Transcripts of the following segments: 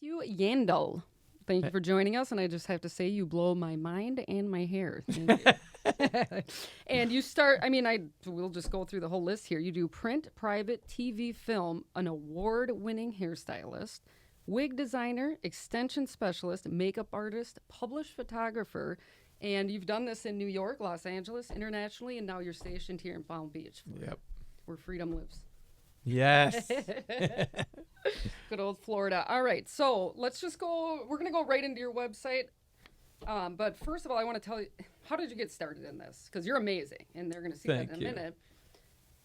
Yeandle. Thank you for joining us, and I just have to say you blow my mind and my hair. Thank you. And you start, we'll just go through the whole list here. You do print, private, TV, film, an award-winning hairstylist, wig designer, extension specialist, makeup artist, published photographer, and you've done this in New York, Los Angeles, internationally, and now you're stationed here in Palm Beach, Florida, Yep. where freedom lives. Yes. Good old Florida. All right, so let's just go. We're going to go right into your website. But first of all, I want to tell you, how did you get started in this? Because you're amazing, and they're going to see that in a minute.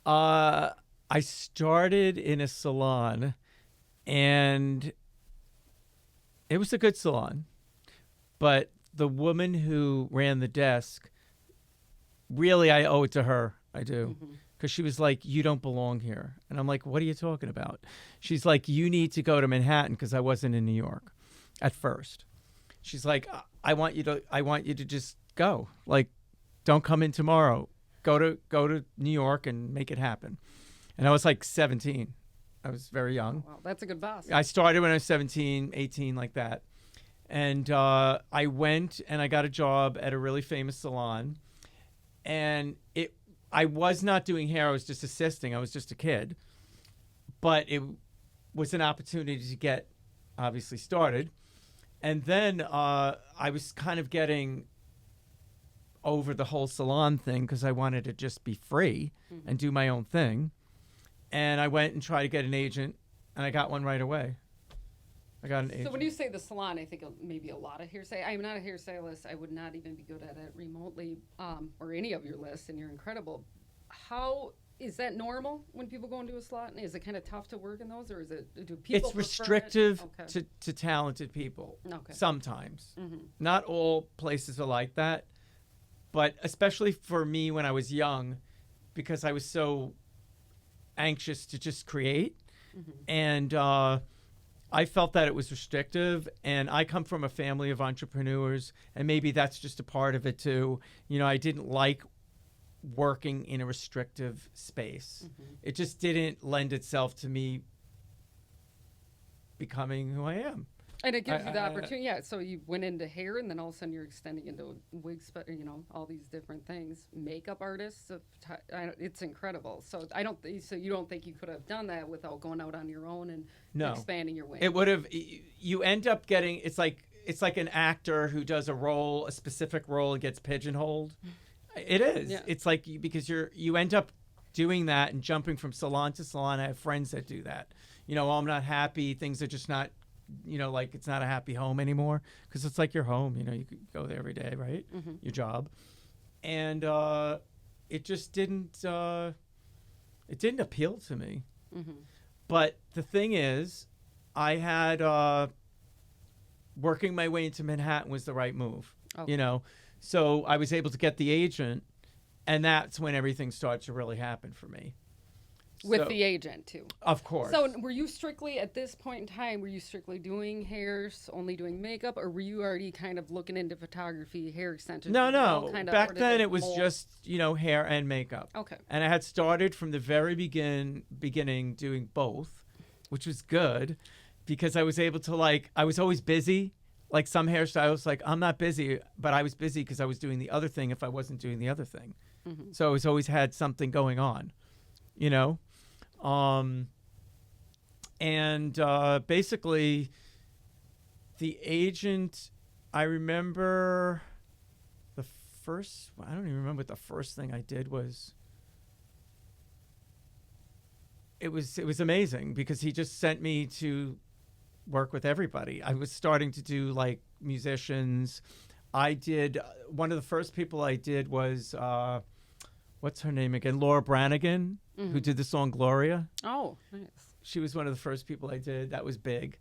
I started in a salon, and it was a good salon. But the woman who ran the desk, really, I owe it to her. I do. Mm-hmm. Because she was like, you don't belong here. And I'm like, what are you talking about? She's like, you need to go to Manhattan, because I wasn't in New York at first. She's like, I want you to just go. Like, don't come in tomorrow. Go to New York and make it happen. And I was like 17. I was very young. Wow, that's a good boss. I started when I was 17, 18, like that. And I went and I got a job at a really famous salon. And I was not doing hair. I was just assisting. I was just a kid. But it was an opportunity to get, obviously, started. And then I was kind of getting over the whole salon thing because I wanted to just be free and do my own thing. And I went and tried to get an agent, and I got one right away. I got an agent. So when you say the salon, I think maybe a lot of hairstylist. I'm not a hairstylist. I would not even be good at it remotely, or any of your lists, and you're incredible. How is that normal when people go into a salon? Is it kind of tough to work in those, or is it? Do people? It's restrictive to talented people. Okay. Sometimes, not all places are like that, but especially for me when I was young, because I was so anxious to just create, and I felt that it was restrictive, and I come from a family of entrepreneurs, and maybe that's just a part of it too. You know, I didn't like working in a restrictive space. It just didn't lend itself to me becoming who I am. And it gives you the opportunity. Yeah, so you went into hair, and then all of a sudden you're extending into wigs, all these different things. Makeup artists, it's incredible. So you don't think you could have done that without going out on your own and expanding your wings? It would have. You end up getting. It's like an actor who does a specific role and gets pigeonholed. It is. Yeah. It's like because you end up doing that and jumping from salon to salon. I have friends that do that. I'm not happy. Things are just not. Like it's not a happy home anymore because it's like your home. You could go there every day, right? Your job, and it just didn't. It didn't appeal to me. But the thing is, I had working my way into Manhattan was the right move. Oh. So I was able to get the agent, and that's when everything started to really happen for me. With the agent, too. Of course. So were you strictly, at this point in time, doing hairs, only doing makeup, or were you already kind of looking into photography, hair extensions? No. Back then it was just, hair and makeup. Okay. And I had started from the very beginning doing both, which was good because I was able to, I was always busy. Like some hairstylists, I'm not busy, but I was busy because I was doing the other thing if I wasn't doing the other thing. So I was always had something going on, basically the agent, I remember I don't even remember what the first thing I did was. It was amazing because he just sent me to work with everybody. I was starting to do musicians. I did, one of the first people I did was, what's her name again? Laura Branigan, who did the song Gloria. Oh, nice. She was one of the first people I did. That was big.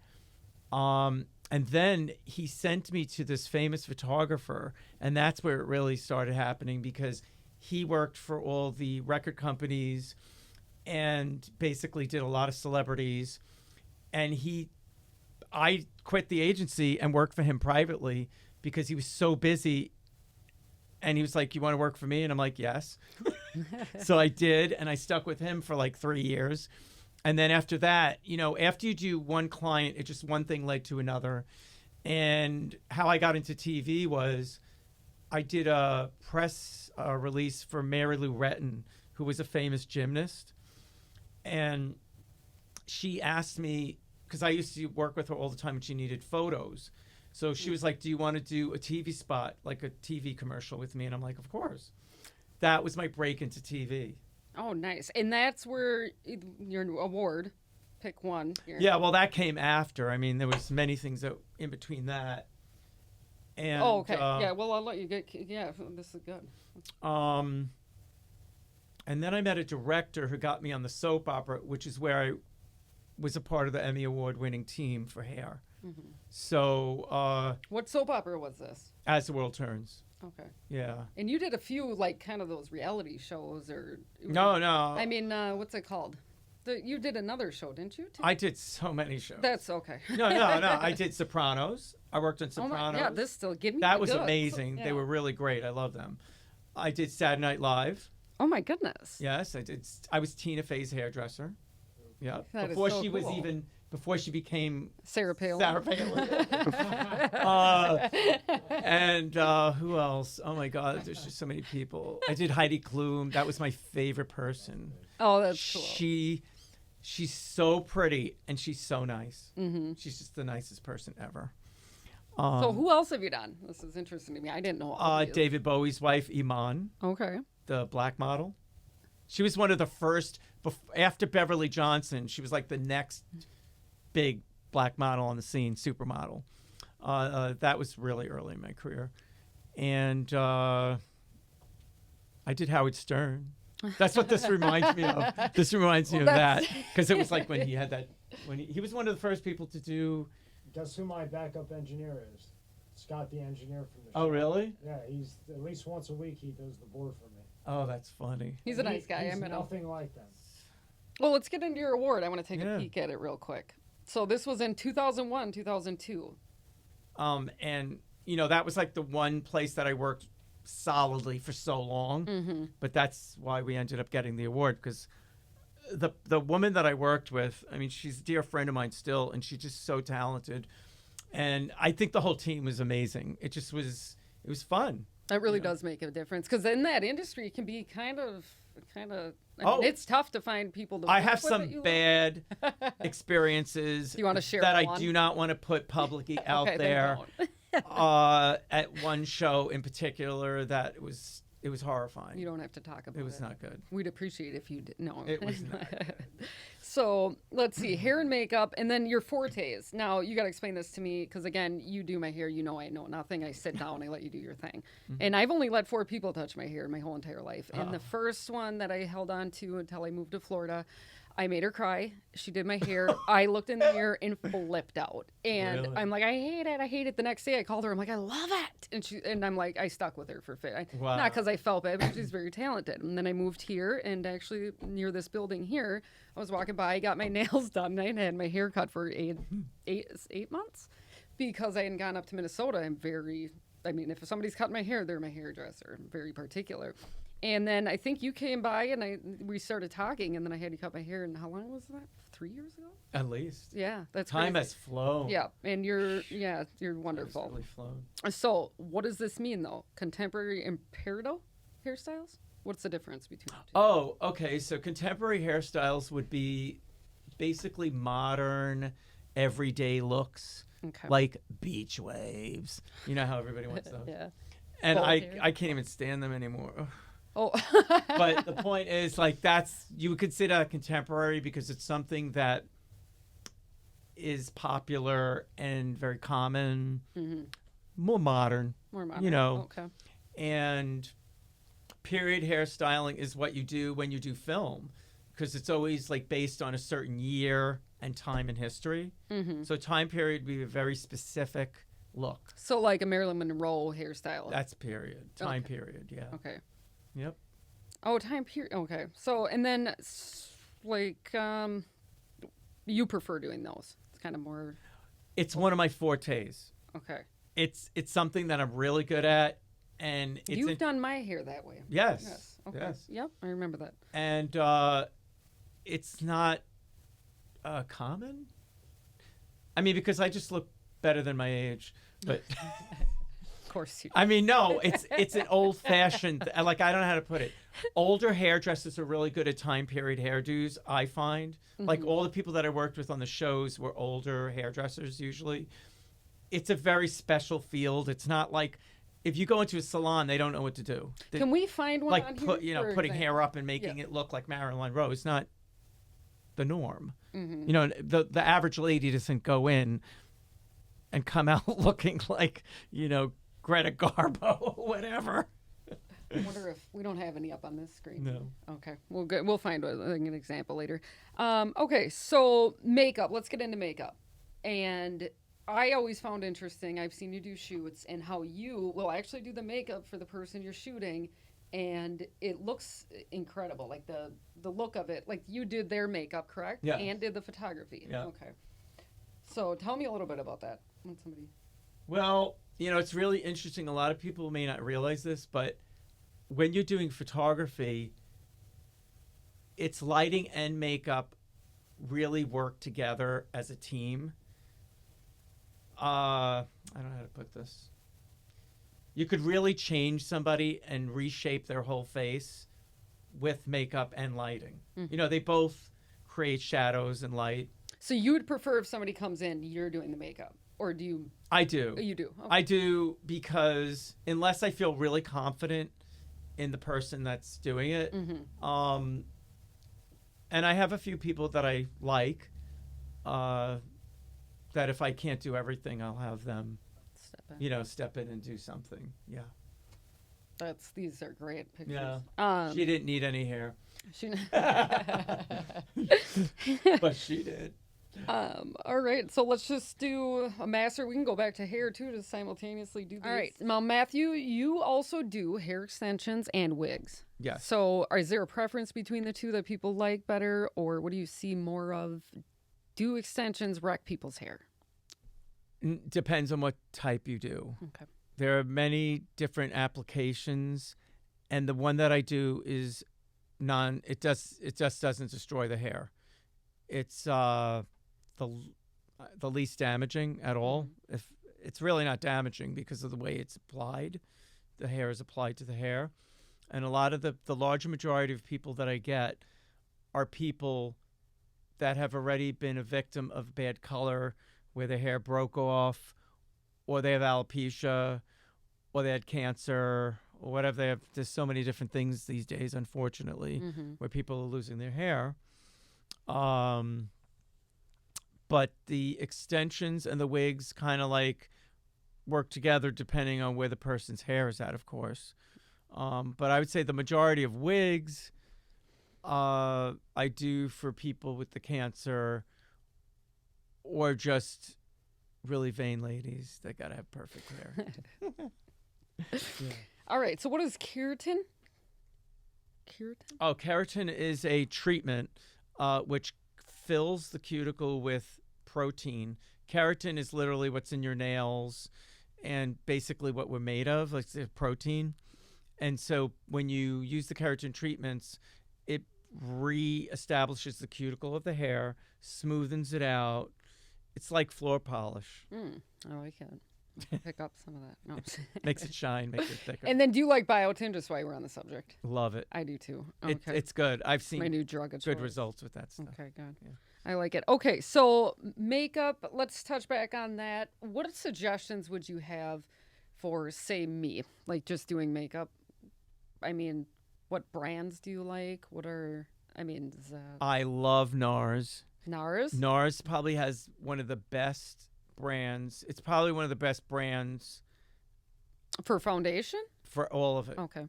And then he sent me to this famous photographer, and that's where it really started happening because he worked for all the record companies and basically did a lot of celebrities. And I quit the agency and worked for him privately because he was so busy. And he was like, you want to work for me? And I'm like, yes. So I did. And I stuck with him for 3 years. And then after that, after you do one client, it just one thing led to another. And how I got into TV was I did a press release for Mary Lou Retton, who was a famous gymnast. And she asked me, because I used to work with her all the time and she needed photos. So she was like, do you want to do a TV spot, like a TV commercial with me? And I'm like, of course. That was my break into TV. Oh, nice. And that's where your award, pick one. Yeah, well, that came after. I mean, there was many things in between that. And, okay. Yeah, well, I'll let you get... Yeah, this is good. And then I met a director who got me on the soap opera, which is where I was a part of the Emmy Award-winning team for hair. Mm-hmm. So... what soap opera was this? As the World Turns. Okay. Yeah. And you did a few, like, kind of those reality shows or... No. I mean, what's it called? You did another show, didn't you? I did so many shows. That's okay. No. I did Sopranos. I worked on Sopranos. Yeah, this still give me that was amazing. Yeah. They were really great. I love them. I did Saturday Night Live. Oh my goodness. Yes, I did. I was Tina Fey's hairdresser. Yeah. That before is so she cool. was even before she became Sarah Palin. And who else? Oh my God, there's just so many people. I did Heidi Klum. That was my favorite person. Oh, that's cool. She's so pretty and she's so nice. Mm-hmm. She's just the nicest person ever. So who else have you done? This is interesting to me. I didn't know. David Bowie's wife, Iman. Okay. The black model. She was one of the first, after Beverly Johnson, she was like the next big black model on the scene, supermodel. That was really early in my career. And I did Howard Stern. That's what this reminds me of. This reminds me of that. Because it was like when he had that, he was one of the first people to do. Guess who my backup engineer is? Scott, the engineer from the show. Oh, really? Yeah, he's at least once a week he does the board for me. Oh, that's funny. He's a nice guy. He's I met him. nothing like them. Well, let's get into your award. I want to take a peek at it real quick. So this was in 2001, 2002. And, that was like the one place that I worked solidly for so long. Mm-hmm. But that's why we ended up getting the award, because the woman that I worked with, I mean, she's a dear friend of mine still, and she's just so talented. And I think the whole team was amazing. It was fun. That really does make a difference, because in that industry, it can be kind of. I mean, it's tough to find people to. I have some bad experiences. You want to share that one? I do not want to put publicly out okay, there. At one show in particular, that it was horrifying. You don't have to talk about it. It was not good. We'd appreciate if you did. No. It was not good. So let's see, hair and makeup, and then your fortes. Now, you got to explain this to me, because, again, you do my hair. I know nothing. I sit down. I let you do your thing. Mm-hmm. And I've only let 4 people touch my hair my whole entire life. And the first one that I held on to until I moved to Florida, I made her cry. She did my hair. I looked in the mirror and flipped out. And really? I'm like, I hate it. The next day I called her. I'm like, I love it. And I'm like, I stuck with her for fit. Wow. Not because I felt bad, but she's very talented. And then I moved here, and actually near this building here, I was walking by, got my nails done, and I had my hair cut for eight months, because I hadn't gone up to Minnesota. If somebody's cutting my hair, they're my hairdresser. I'm very particular. And then I think you came by, and we started talking, and then I had you cut my hair. And how long was that? 3 years ago? At least. Yeah, that's time crazy. has flown. Yeah, and you're wonderful. It's really flown. So what does this mean, though? Contemporary imperial hairstyles? What's the difference between the two? Oh, okay. So contemporary hairstyles would be basically modern, everyday looks, like beach waves. You know how everybody wants those? Yeah. And I can't even stand them anymore. Oh. But the point is, like, you would consider contemporary because it's something that is popular and very common, more modern. More modern. Okay. And period hairstyling is what you do when you do film, because it's always like based on a certain year and time in history. Mm-hmm. So time period would be a very specific look. So like a Marilyn Monroe hairstyle. That's period. Time period, yeah. Okay. Yep. Oh, time period. Okay. So, and then like you prefer doing those. It's kind of more. It's one of my fortes. Okay. It's something that I'm really good at, and you've done my hair that way. Yes. Okay. Yes. Yep, I remember that. And it's not Common? I mean, because I just look better than my age, but Of course you do. I mean, no, it's an old-fashioned, like, I don't know how to put it. Older hairdressers are really good at time period hairdos, I find. Like, all the people that I worked with on the shows were older hairdressers usually. It's a very special field. It's not like if you go into a salon, they don't know what to do. Can we find one like on put, here? putting example? hair up and making it look like Marilyn Monroe is not the norm. Mm-hmm. You know, the average lady doesn't go in and come out looking like, Greta Garbo or whatever. I wonder if we don't have any up on this screen. No. Okay. We'll find an example later. Okay. So makeup. Let's get into makeup. And I always found interesting, I've seen you do shoots and how you will actually do the makeup for the person you're shooting, and it looks incredible. Like the look of it, like you did their makeup, correct? Yeah. And did the photography. Yeah. Okay. So tell me a little bit about that. When somebody... Well, it's really interesting. A lot of people may not realize this, but when you're doing photography, it's lighting and makeup really work together as a team. I don't know how to put this. You could really change somebody and reshape their whole face with makeup and lighting. Mm-hmm. They both create shadows and light. So you would prefer if somebody comes in, you're doing the makeup, or do you? I do. You do. Okay. I do, because unless I feel really confident in the person that's doing it, Mm-hmm. And I have a few people that I like, that if I can't do everything, I'll have them, step in and do something. Yeah. These are great pictures. Yeah. She didn't need any hair, but she did. All right, so let's just do a master. We can go back to hair too to simultaneously do these. All right, now Matthew, you also do hair extensions and wigs. Yes. So is there a preference between the two that people like better, or what do you see more of? Do extensions wreck people's hair? Depends on what type you do. Okay. There are many different applications, and the one that I do is it just doesn't destroy the hair. It's the least damaging at all. If it's really not damaging because of the way it's applied. The hair is applied to the hair. And a lot of the larger majority of people that I get are people that have already been a victim of bad color, where their hair broke off, or they have alopecia, or they had cancer, or whatever they have. There's so many different things these days, unfortunately, where people are losing their hair. But the extensions and the wigs kind of like work together depending on where the person's hair is at, of course. But I would say the majority of wigs I do for people with the cancer, or just really vain ladies that gotta have perfect hair. Yeah. All right, so what is keratin? Keratin? Oh, keratin is a treatment which fills the cuticle with protein. Keratin is literally what's in your nails and basically what we're made of, like the protein. And so when you use the keratin treatments, it re-establishes the cuticle of the hair, smoothens it out. It's like floor polish. I like it. I'll pick up some of that. No. Makes it shine, makes it thicker. And then do you like biotin, just while we're on the subject? Love it. I do too. Okay. It's good. I've seen my new drug of good choice. results with that stuff. Okay, good. Yeah. I like it. Okay, so makeup, let's touch back on that. What suggestions would you have for, say, me, like just doing makeup? I mean, what brands do you like? I love NARS. NARS? NARS probably has one of the best brands. It's probably one of the best brands For foundation? for all of it. Okay.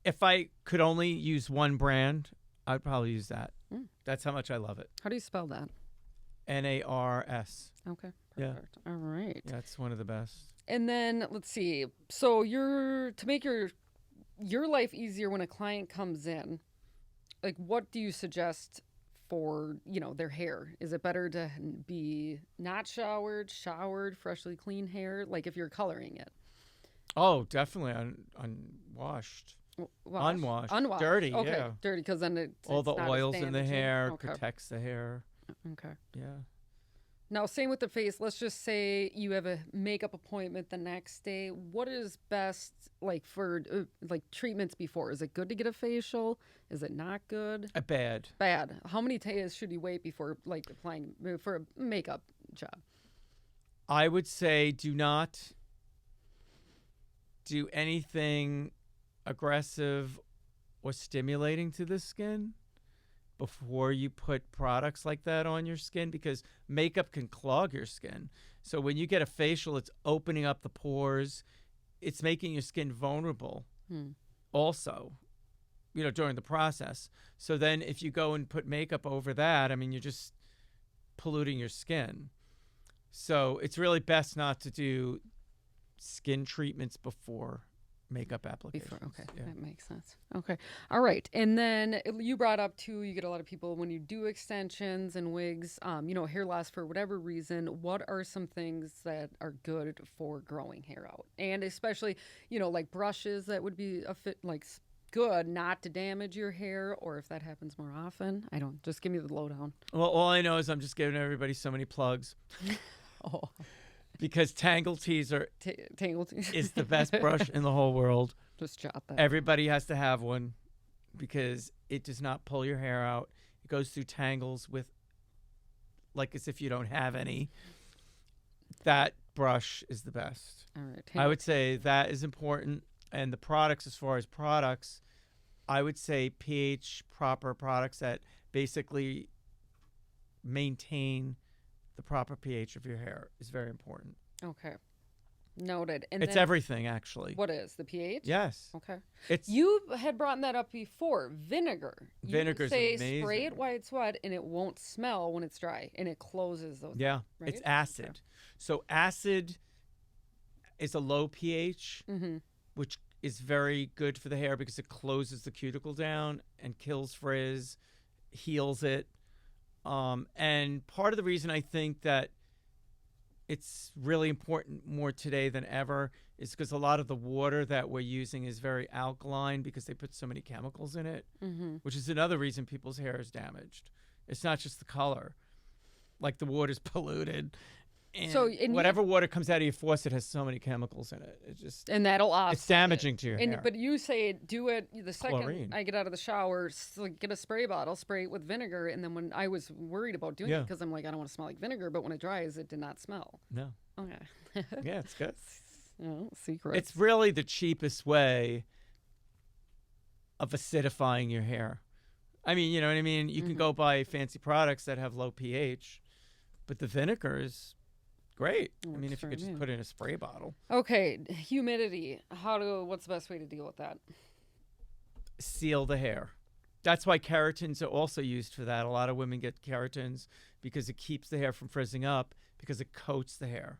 If I could only use one brand, I'd probably use that. Mm. That's how much I love it. How do you spell that? NARS. Okay, Yeah. perfect. All right. Yeah, it's one of the best. And then let's see. So to make your life easier when a client comes in, like what do you suggest for, their hair? Is it better to be not showered, freshly clean hair? Like if you're coloring it? Oh, definitely unwashed. Unwashed. Unwashed. Dirty, Okay, yeah. dirty because then All the it's not as oils in the damaging. hair Okay. protects the hair. Okay. Yeah. Now, same with the face. Let's just say you have a makeup appointment the next day. What is best, like for like treatments before? Is it good to get a facial? Is it not good? Bad. Bad. How many days should you wait before like applying for a makeup job? I would say do not do anything aggressive or stimulating to the skin before you put products like that on your skin, because makeup can clog your skin. So when you get a facial, it's opening up the pores. It's making your skin vulnerable also, during the process. So then if you go and put makeup over that, I mean, you're just polluting your skin. So it's really best not to do skin treatments before makeup applications. Okay, Yeah. that makes sense. Okay, all right. And then you brought up too, you get a lot of people when you do extensions and wigs, hair loss for whatever reason. What are some things that are good for growing hair out? And especially, like brushes that would be a fit, like good not to damage your hair, or if that happens more often. I don't. Just give me the lowdown. Well, all I know is I'm just giving everybody so many plugs. Oh. Because Tangle Teezer Tangled. is the best brush in the whole world. Just jot that. Everybody has to have one because it does not pull your hair out. It goes through tangles with, like as if you don't have any. That brush is the best. All right. I would say that is important. And the products, as far as products, I would say pH proper products that basically maintain the proper pH of your hair is very important. Okay. Noted. And It's then, everything, actually. what is the pH? Yes. Okay. It's You had brought that up before. Vinegar. Vinegar's you say amazing. spray it while it's wet, and it won't smell when it's dry, and it closes those. yeah, right? it's acid. Okay. So acid is a low pH, which is very good for the hair because it closes the cuticle down and kills frizz, heals it. And part of the reason I think that it's really important more today than ever is because a lot of the water that we're using is very alkaline because they put so many chemicals in it, which is another reason people's hair is damaged. It's not just the color. Like the water's polluted. And whatever water comes out of your faucet has so many chemicals in it. It just And that'll offset it's damaging to your hair. But you say do it the second Chlorine. I get out of the shower, get a spray bottle, spray it with vinegar, and then when I was worried about doing it because I'm like, I don't want to smell like vinegar, but when it dries, it did not smell. No. Okay. Yeah, it's good. Secret. It's really the cheapest way of acidifying your hair. I mean, you know what I mean? You can go buy fancy products that have low pH, but the vinegar is great. I mean, if you could just put it in a spray bottle. Okay, humidity. What's the best way to deal with that? Seal the hair. That's why keratins are also used for that. A lot of women get keratins because it keeps the hair from frizzing up because it coats the hair.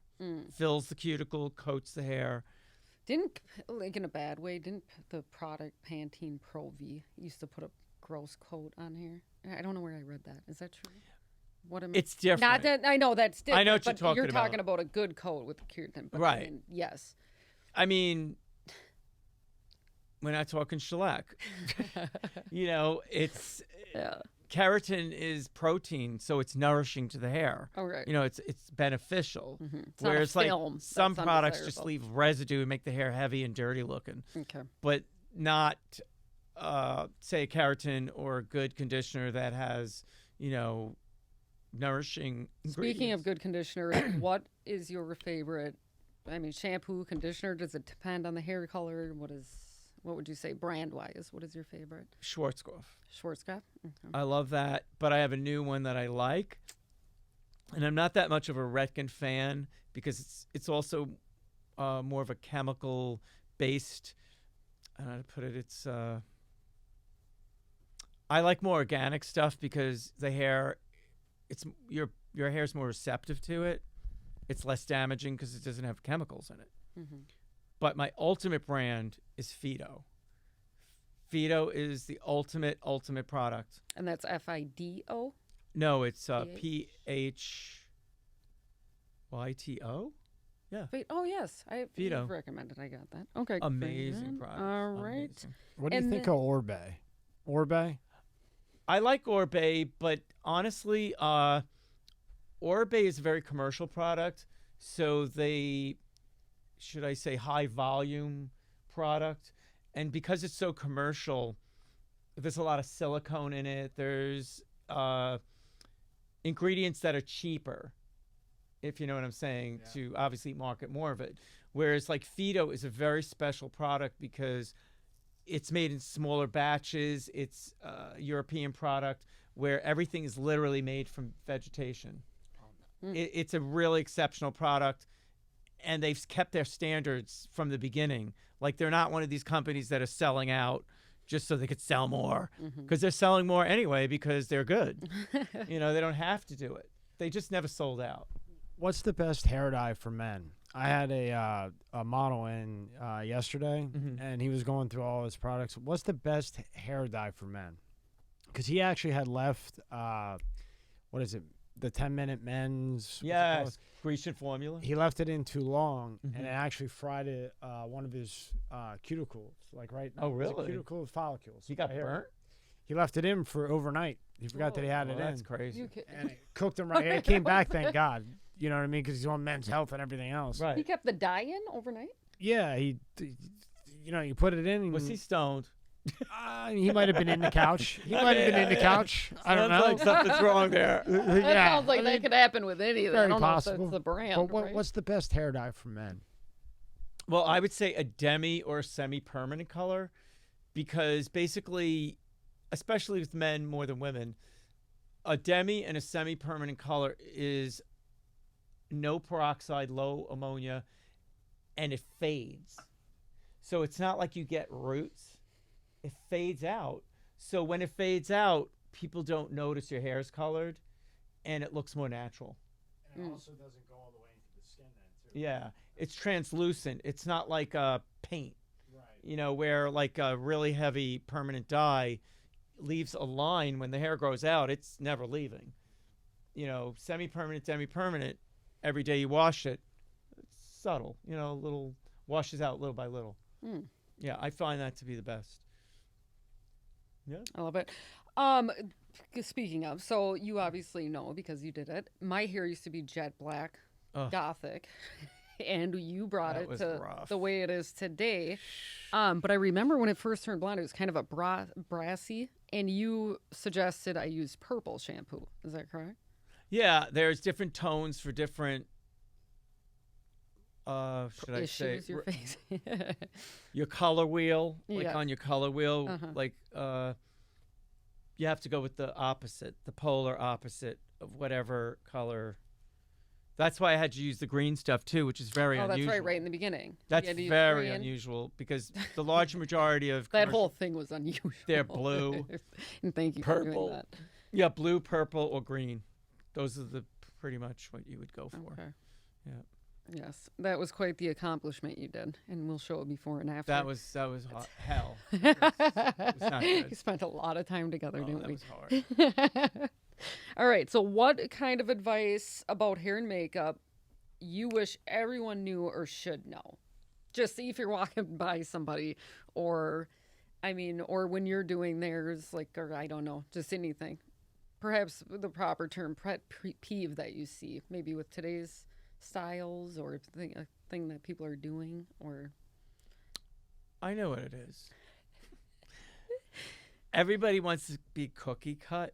Fills the cuticle, coats the hair. Didn't, like in a bad way, didn't the product Pantene Pro V used to put a gross coat on hair? I don't know where I read that. Is that true? What am It's different. Not that I know that's different. I know what but you're you're talking talking about a good coat with keratin. But Right. I mean, yes. I mean, we're not talking shellac. It's keratin is protein, so it's nourishing to the hair. Oh, right. It's beneficial. It's not a Whereas like film some that's products just undesirable. leave residue and make the hair heavy and dirty looking. Okay. But not say a keratin or a good conditioner that has, nourishing Speaking of ingredients. good conditioner, what is your favorite? I mean, shampoo, conditioner. Does it depend on the hair color? What would you say brand wise? What is your favorite? Schwarzkopf. Schwarzkopf. Okay. I love that, but I have a new one that I like, and I'm not that much of a Redken fan because it's also more of a chemical based. I don't know how to put it. It's I like more organic stuff because the hair, your hair's more receptive to it. It's less damaging because it doesn't have chemicals in it. But my ultimate brand is Fido. Fido is the ultimate product. And that's FIDO. No, it's PHYTO. Yeah. Wait, oh yes, Vito. you've recommended. I got that. Okay. Amazing great. product. All right. Amazing. What do you And think then- of Orbe? Orbe? I like Orbe, but honestly, Orbe is a very commercial product. So they, should I say, high volume product. And because it's so commercial, there's a lot of silicone in it. There's ingredients that are cheaper, if you know what I'm saying, to obviously market more of it. Whereas like Fido is a very special product because it's made in smaller batches. It's a European product where everything is literally made from vegetation. It's a really exceptional product, and they've kept their standards from the beginning. Like they're not one of these companies that are selling out just so they could sell more, because they're selling more anyway because they're good. They don't have to do it. They just never sold out. What's the best hair dye for men? I had a model in yesterday, and he was going through all his products. What's the best hair dye for men? Because he actually had left, what is it, the 10-minute men's? what's it called? Yes, Grecian formula. He left it in too long, and it actually fried it, one of his cuticles, like right now. Oh, really? Cuticle follicles. He got right here. burnt? He left it in for overnight. He forgot that he had it in. That's crazy. And it cooked him right. It came back, thank God. You know what I mean? Because he's on Men's Health and everything else. He Right. kept the dye in overnight. Yeah, you put it in. And, Was he stoned? he might have been in the couch. He might have been in the couch. I don't know. Sounds like something's wrong there. That yeah, sounds like I that mean, could happen with anything. I very don't possible. know if that's the brand. But right? what's the best hair dye for men? Well, I would say a demi or a semi-permanent color, because basically, especially with men more than women, a demi and a semi-permanent color is no peroxide, low ammonia, and it fades. So it's not like you get roots. It fades out. So when it fades out, people don't notice your hair's colored, and it looks more natural. And it also doesn't go all the way into the skin then, too. Yeah, it's translucent. It's not like paint. Right. Where like a really heavy permanent dye leaves a line when the hair grows out, it's never leaving. Semi-permanent, demi-permanent, every day you wash it, it's subtle, little washes out little by little. Yeah, I find that to be the best. Yeah. I love it. Speaking of, so you obviously know because you did it. My hair used to be jet black, Ugh. gothic, and you brought That it was to rough. the way it is today. But I remember when it first turned blonde, it was kind of a brassy, and you suggested I use purple shampoo. Is that correct? Yeah, there's different tones for different should I say Issues you're facing. your color wheel, like Yeah. on your color wheel, Uh-huh. like you have to go with the opposite, the polar opposite of whatever color. That's why I had to use the green stuff too, which is very Oh, that's unusual. right in the beginning. You That's had to use very green. unusual because the large majority of That commercial- whole thing was unusual. They're blue, And thank you for purple. doing that. Yeah, blue, purple, or green. Those are the pretty much what you would go for. Okay. Yeah. Yes, that was quite the accomplishment you did, and we'll show it before and after. That was hot. Hell. It was not good. We spent a lot of time together, Oh, didn't that we? was hard. All right. So, what kind of advice about hair and makeup you wish everyone knew or should know? Just see if you're walking by somebody, or when you're doing theirs, or I don't know, just anything. Perhaps the proper term, pet peeve that you see, maybe with today's styles or a thing that people are doing, or I know what it is. Everybody wants to be cookie cut.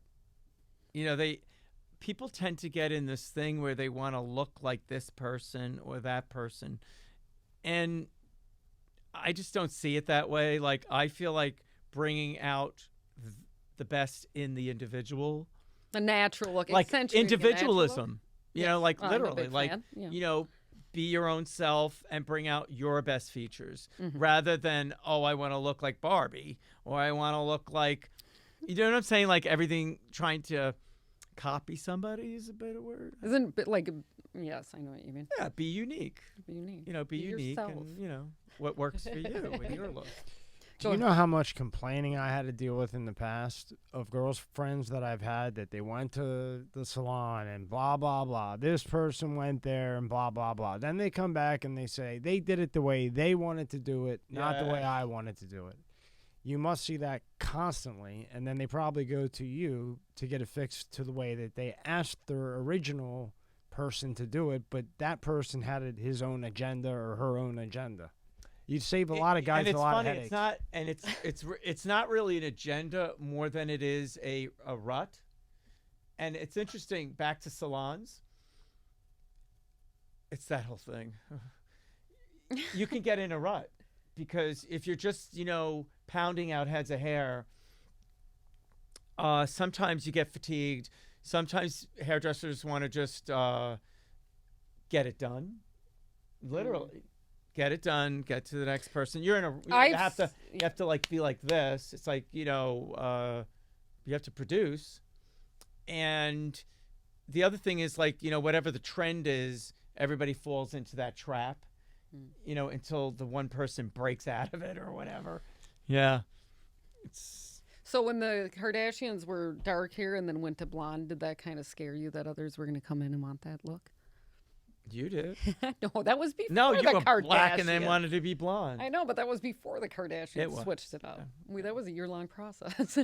People tend to get in this thing where they want to look like this person or that person. And I just don't see it that way. Like, I feel like bringing out the best in the individual, the natural look, like accentuating a natural look. individualism, like I'm a literally, big like, fan. Yeah. be your own self and bring out your best features Mm-hmm. rather than, I want to look like Barbie or I want to look like, you know what I'm saying? Like everything trying to copy somebody is a better word. Isn't it like, yes, I know what you mean. Yeah, be unique. Be unique. Be unique yourself. and, what works for you and your look. Do you know how much complaining I had to deal with in the past of girls friends that I've had that they went to the salon and blah blah blah. This person went there and blah blah blah. Then they come back and they say they did it the way they wanted to do it, not the way I wanted to do it. You must see that constantly, and then they probably go to you to get it fixed to the way that they asked their original person to do it, but that person had his own agenda or her own agenda. You'd save a lot of guys a lot of headaches. It's not, and it's not really an agenda more than it is a rut. And it's interesting. Back to salons. It's that whole thing. You can get in a rut because if you're just pounding out heads of hair, sometimes you get fatigued. Sometimes hairdressers want to just get it done, literally. Get it done. Get to the next person. You're in a. You have to like be like this. It's like you have to produce, and the other thing is like whatever the trend is, everybody falls into that trap, until the one person breaks out of it or whatever. Yeah, it's. So when the Kardashians were dark hair and then went to blonde, did that kind of scare you that others were going to come in and want that look? You did. No, that was before No, you the were Kardashians. black and then wanted to be blonde. I know, but that was before the Kardashians switched it up. Yeah. That was a year-long process.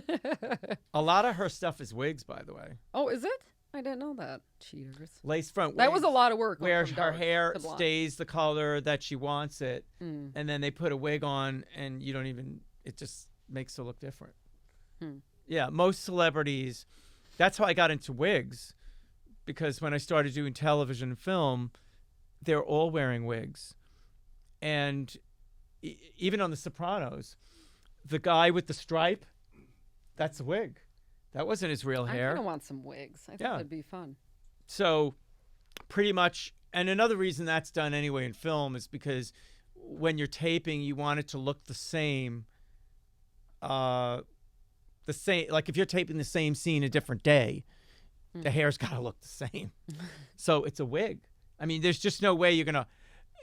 A lot of her stuff is wigs, by the way. Oh, is it? I didn't know that. Cheaters. Lace front wigs. That was a lot of work. Where her hair stays the color that she wants it, and then they put a wig on, and you don't even. It just makes her look different. Yeah, most celebrities. That's how I got into wigs. Because when I started doing television and film, they're all wearing wigs. And even on The Sopranos, the guy with the stripe, that's a wig. That wasn't his real hair. I kind of want some wigs. I think that'd be fun. So pretty much, and another reason that's done anyway in film is because when you're taping, you want it to look the same. Like if you're taping the same scene a different day, the hair's got to look the same. So it's a wig. I mean, there's just no way you're going to,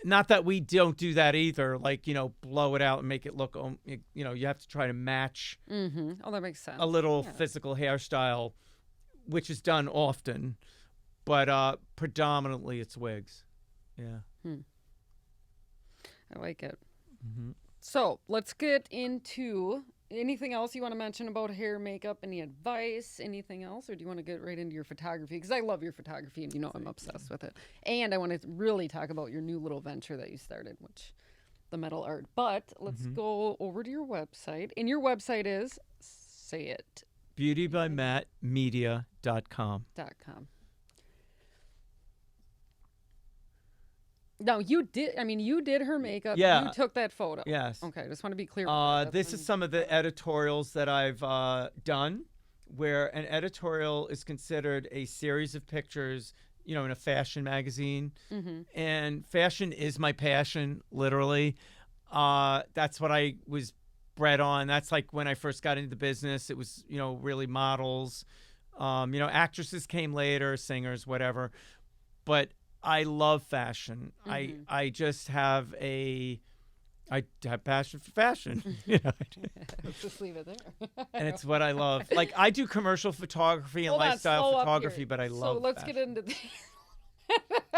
not that we don't do that either, like, blow it out and make it look, you have to try to match Oh, that makes sense. a little physical hairstyle, which is done often, but predominantly it's wigs. Yeah. I like it. So let's get into anything else you want to mention about hair, makeup, any advice, anything else? Or do you want to get right into your photography? Because I love your photography and I'm obsessed with it. And I want to really talk about your new little venture that you started, which the metal art. But let's go over to your website. And your website is, say it. beautybymattmedia.com. Now, you did her makeup. Yeah. You took that photo. Yes. Okay, I just want to be clear. This is some of the editorials that I've done, where an editorial is considered a series of pictures, in a fashion magazine. And fashion is my passion, literally. That's what I was bred on. That's like when I first got into the business. It was, really models. Actresses came later, singers, whatever. But I love fashion. I just have I have passion for fashion. Let's just leave it there. And it's what I love. Like I do commercial photography and lifestyle photography, but I love. So let's fashion. get into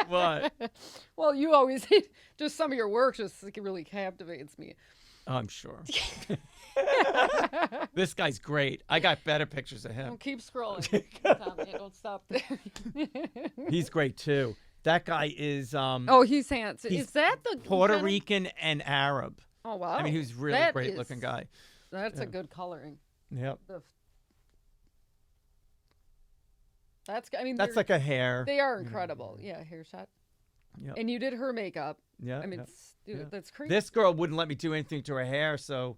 What? Well, you always just some of your work just really captivates me. I'm sure. This guy's great. I got better pictures of him. Don't keep scrolling. Tommy, don't stop there. He's great too. That guy is he's handsome. Is that the Puerto Rican and Arab? Oh wow! I mean, he was really great looking guy. That's a good coloring. Yep. That's like a hair. They are incredible. Yeah, hair shot. Yep. And you did her makeup. Yeah. I mean, that's crazy. This girl wouldn't let me do anything to her hair, so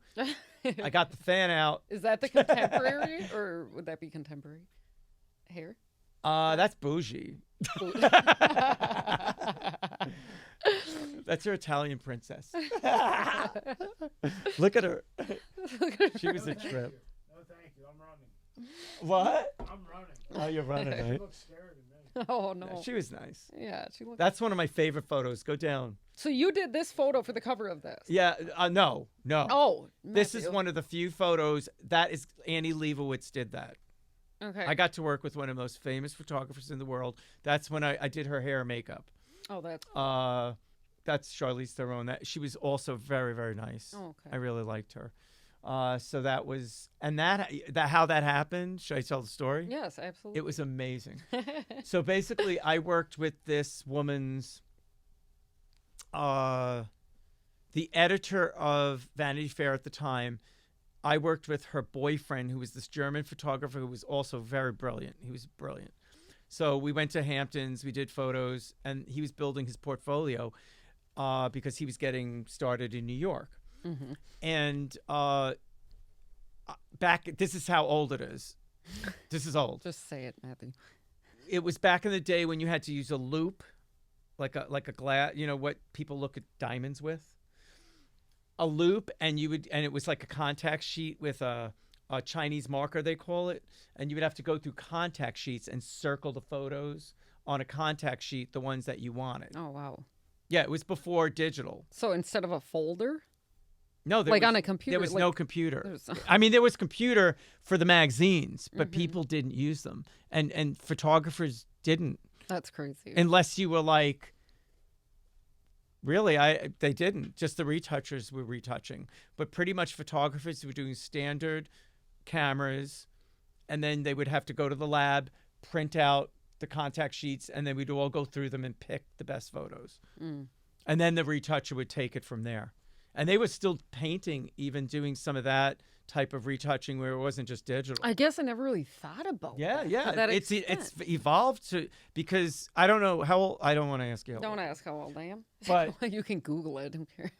I got the fan out. Is that the contemporary, or would that be contemporary hair? That's bougie. That's her Italian princess. Look at her. She was a trip. No, thank you. I'm running. What? I'm running. Oh, you're running, She right? looks scared of me. Oh no. She was nice. Yeah, she looked. That's one of my favorite photos. Go down. So you did this photo for the cover of this? Yeah, no. Oh, This is Matthew. one of the few photos that is Annie Leibovitz did that. Okay. I got to work with one of the most famous photographers in the world. That's when I did her hair and makeup. Oh, that's. That's Charlize Theron. She was also very, very nice. Oh, okay. I really liked her. So that was, and that how that happened. Should I tell the story? Yes, absolutely. It was amazing. So basically, I worked with this woman's, the editor of Vanity Fair at the time. I worked with her boyfriend, who was this German photographer who was also very brilliant. He was brilliant. So we went to Hamptons, we did photos, and he was building his portfolio because he was getting started in New York. Mm-hmm. And this is how old it is. This is old. Just say it, Matthew. It was back in the day when you had to use a loop, like a glass, what people look at diamonds with. A loop, and it was like a contact sheet with a Chinese marker, they call it, and you would have to go through contact sheets and circle the photos on a contact sheet, the ones that you wanted. Oh, wow. Yeah, it was before digital. So instead of a folder? No, on a computer? There was no computer. There's- I mean, there was computer for the magazines, but people didn't use them, and photographers didn't, That's crazy. unless you were like. Really, they didn't. Just the retouchers were retouching. But pretty much photographers were doing standard cameras, and then they would have to go to the lab, print out the contact sheets, and then we'd all go through them and pick the best photos. Mm. And then the retoucher would take it from there. And they were still painting, even doing some of that type of retouching where it wasn't just digital. I guess I never really thought about Yeah, that. yeah. To that It's extent. evolved to, because I don't know how old, I don't want to ask you how Don't old. ask how old I am. But you can Google it. I don't care.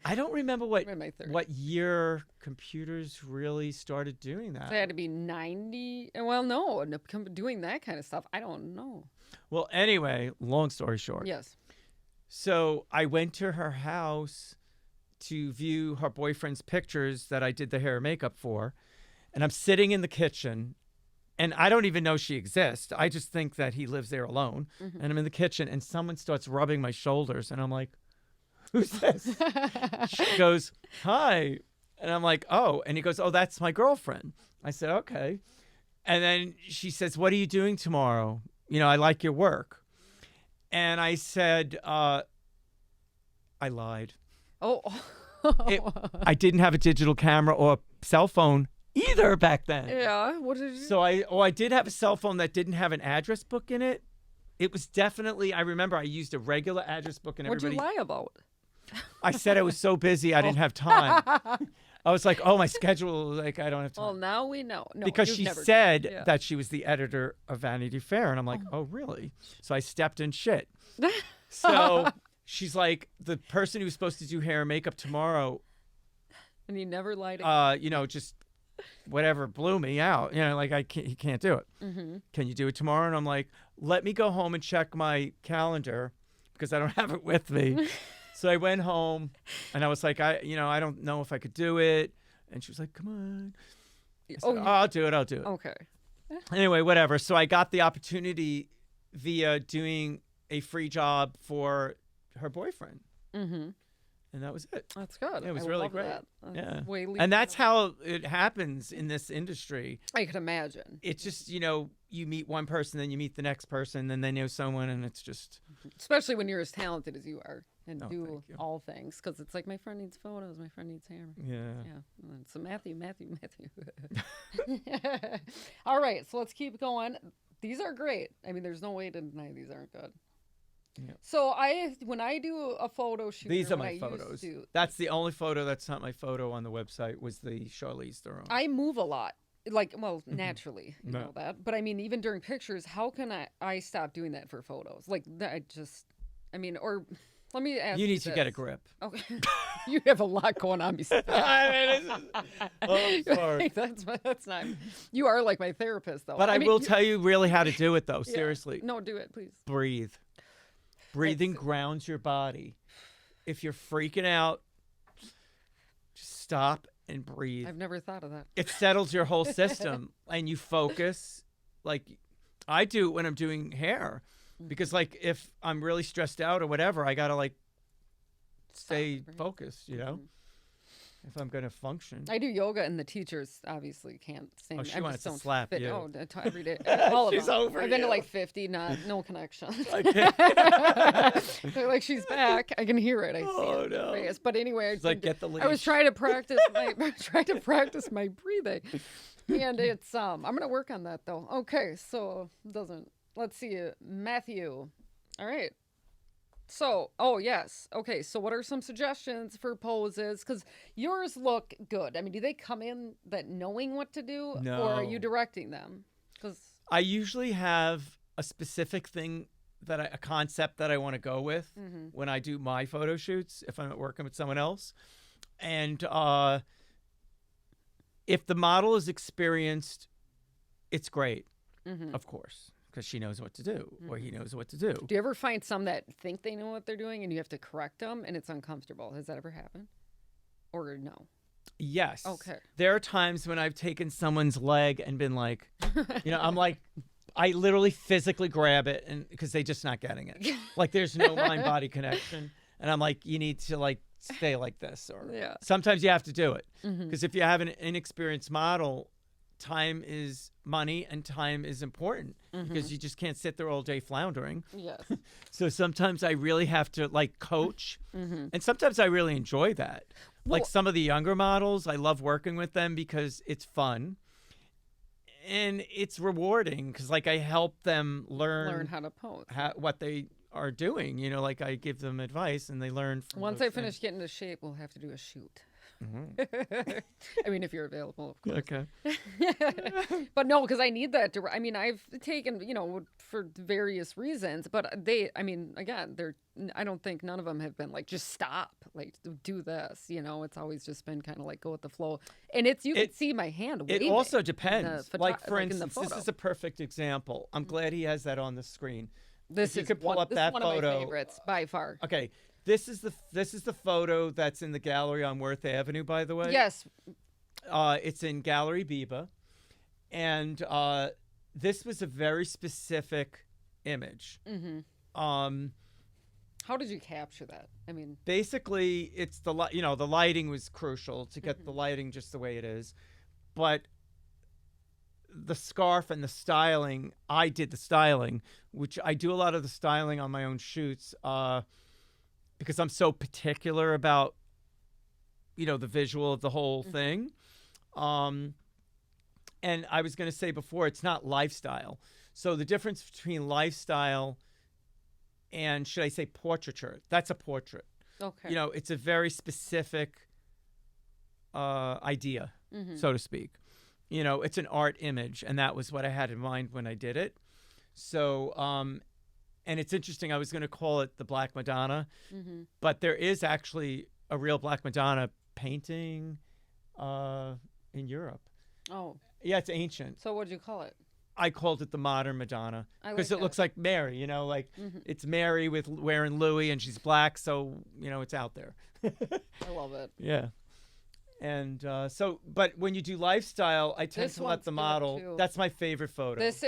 I don't remember what I'm in my 30s. year computers really started doing that. They had to be 90. Well, no, doing that kind of stuff. I don't know. Well, anyway, long story short. Yes. So I went to her house to view her boyfriend's pictures that I did the hair and makeup for. And I'm sitting in the kitchen, and I don't even know she exists. I just think that he lives there alone. Mm-hmm. And I'm in the kitchen, and someone starts rubbing my shoulders, and I'm like, who's this? She goes, hi. And I'm like, oh. And he goes, oh, that's my girlfriend. I said, okay. And then she says, what are you doing tomorrow? I like your work. And I said, I lied. Oh. I didn't have a digital camera or a cell phone either back then. Yeah. What did you? So I did have a cell phone that didn't have an address book in it. It was definitely, I remember I used a regular address book, and What'd everybody. you lie about? I said I was so busy I didn't have time. I was like, oh, my schedule, like I don't have time. Well, now we know. No, Because you've she never said done it. Yeah. that she was the editor of Vanity Fair, and I'm like, oh, really? So I stepped in shit. So she's like, the person who's supposed to do hair and makeup tomorrow, And you never lied again. just whatever blew me out. Like he can't do it. Mm-hmm. Can you do it tomorrow? And I'm like, let me go home and check my calendar because I don't have it with me. So I went home, and I was like, I don't know if I could do it. And she was like, come on. I said, I'll do it. Okay. Anyway, whatever. So I got the opportunity via doing a free job for her boyfriend. Mm-hmm. And that was it. That's good. It was I really love great. That. Yeah. Way And that's how it happens in this industry. I can imagine. It's just, you meet one person, then you meet the next person, then they know someone, and it's just. Especially when you're as talented as you are and Oh, do thank you. all things. Because it's like, my friend needs photos, my friend needs hair. Yeah. Yeah. So Matthew. All right. So let's keep going. These are great. I mean, there's no way to deny these aren't good. Yeah. So when I do a photo shoot, These or are when my I used photos. to, That's the only photo that's not my photo on the website was the Charlize Theron. I move a lot. Naturally, you No. know that. But I mean, even during pictures, how can I stop doing that for photos? Or let me ask You need to get a this. grip. Okay. You have a lot going on besides I'm sorry. that's not. You are like my therapist, though. But I mean, will tell you really how to do it, though. Yeah. Seriously. No, do it, please. Breathe. Breathing grounds your body. If you're freaking out, just stop and breathe. I've never thought of that. It settles your whole system, and you focus. Like I do it when I'm doing hair, because like if I'm really stressed out or whatever, I gotta like stay right? focused, you know, if I'm going to function. I do yoga, and the teachers obviously can't sing. Oh, she I wants just to don't slap fit. you. Oh, every day. All of She's them. over I've been to you. like 50, no connection. Okay. They're like, she's back. I can hear it. I see Oh, it in her no. face. But anyway, It's like, get the leash. I was trying to practice my breathing, and it's I'm gonna work on that though. Okay, so let's see, Matthew. All right. So, oh yes. Okay, so what are some suggestions for poses? Because yours look good. I mean, do they come in that knowing what to do, or are you No. directing them? Because I usually have a specific thing a concept that I want to go with when I do my photo shoots, if I'm working with someone else. And if the model is experienced, it's great, of course, because she knows what to do or he knows what to do. do you ever find some that think they know what they're doing and you have to correct them and it's uncomfortable? Has that ever happened? Or no? Yes. Okay. There are times when I've taken someone's leg and been like, I'm like, I literally physically grab it, and because they're just not getting it. Like, there's no mind-body connection. And I'm like, you need to like stay like this. Or sometimes you have to do it. Because if you have an inexperienced model, time is money and time is important because you just can't sit there all day floundering. Yes. So sometimes I really have to like coach. And sometimes I really enjoy that. Like some of the younger models, I love working with them because it's fun. And it's rewarding because like I help them learn how to pose. What they are doing. You know, like I give them advice and they learn from Once those I finish things. getting into shape, we'll have to do a shoot. I mean, if you're available, of course. Okay. But no, because I need that. I mean, I've taken, for various reasons, but again, I don't think none of them have been like, just stop, like do this. It's always just been kind of like go with the flow. And you can see my hand It waving also in the depends. Like for in the instance, this photo. is a perfect example. I'm glad he has that on the screen. This you is could pull one, up this that is one photo. of my favorites by far. Okay. This is the photo that's in the gallery on Worth Avenue, by the way. Yes. It's in Gallery Biba. And this was a very specific image. How did you capture that? I mean, basically, it's the lighting was crucial to get the lighting just the way it is. But the scarf and the styling, I did the styling, which I do a lot of the styling on my own shoots because I'm so particular about, the visual of the whole thing. And I was going to say before, it's not lifestyle. So the difference between lifestyle and, should I say, portraiture, that's a portrait. okay. It's a very specific idea, so to speak. It's an art image, and that was what I had in mind when I did it. So, and it's interesting, I was going to call it the Black Madonna, but there is actually a real Black Madonna painting in Europe. Oh. Yeah, it's ancient. So what'd you call it? I called it the modern Madonna because like it looks like Mary, it's Mary wearing Louis and she's black. So, it's out there. I love it. Yeah. And but when you do lifestyle, I tend This to let one's the good, model. too. That's my favorite photo. That's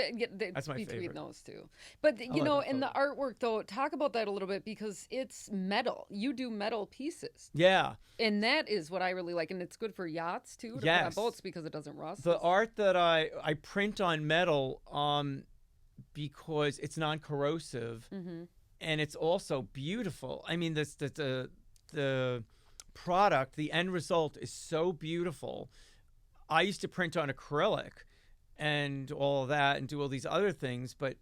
my between favorite. those two. But love that in the artwork though, talk about that a little bit because it's metal. You do metal pieces, Yeah. and that is what I really like, and it's good for yachts too. To put Yes. on boats because it doesn't rust. The art that I print on metal because it's non-corrosive and it's also beautiful. I mean, the product, the end result is so beautiful. I used to print on acrylic and all of that and do all these other things, but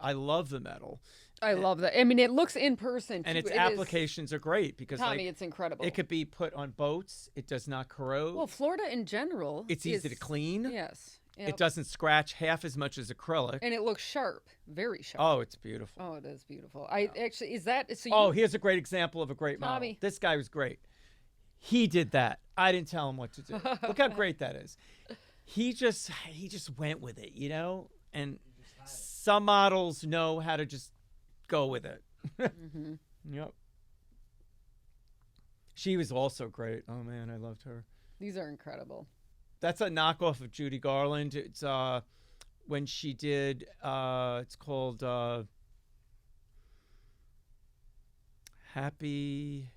I love the metal. I love that. I mean, it looks in person, and too. its It is- applications are great because Tommy, it's incredible. it could be put on boats. It does not corrode. Well, Florida in general. It's easy to clean. Yes. It doesn't scratch half as much as acrylic. And it looks sharp, very sharp. Oh, it's beautiful. Oh, it is beautiful. Actually, is that so? Oh, here's a great example of a great model. Tommy. This guy was great. He did that. I didn't tell him what to do. Look how great that is. He just went with it, And some models know how to just go with it. Yep. She was also great. Oh man, I loved her. These are incredible. That's a knockoff of Judy Garland. It's when she did it's called Happy